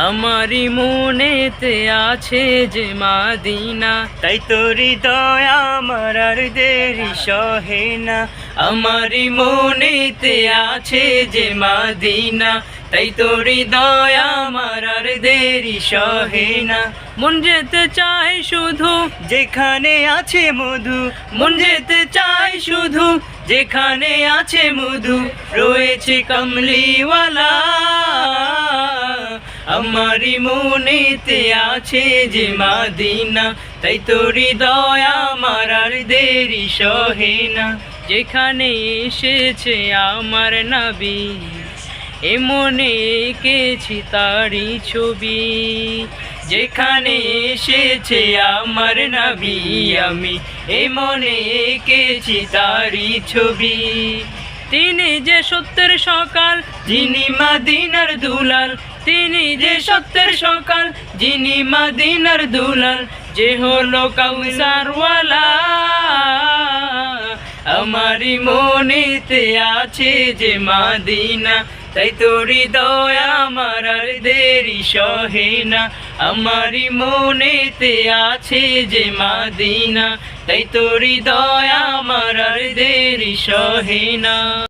আমারি মনেতে আছে যে মাদিনা, তাই তোরি দয়া আমার আর দেরি সহে না। আমারি মনেতে আছে যে মাদিনা, তাই তোরি দয়া আমার আর দেরি সহে না। মন যেতে চাই শুধু যেখানে আছে মধু, মন যেতে চাই শুধু যেখানে আছে মধু, রয়েছে কমলিওয়ালা। আমারি মনেতে আছে যে মাদিনা, তাই তোরি দয়া আমার আর দেরি সহে না। যেখানে এসেছে আমার নবী, এ মনে এঁকেছি তারি ছবি। যেখানে এসেছে আমার নবী, আমি এ মনে এঁকেছি তারি ছবি। তিনি যে সত্যের সকাল, যিনি মদিনার দুলাল, তিনি যে সত্যের সকাল, যিনি মদিনার দুলাল, যে হলো কাউসারওয়ালা। আমারি মনেতে আছে যে মাদিনা, তাই তোরি দয়া আমার আর দেরি সহে না। আমারি মনেতে আছে যে মাদিনা, তাই তোরি দয়া আমার আর দেরি সহে না।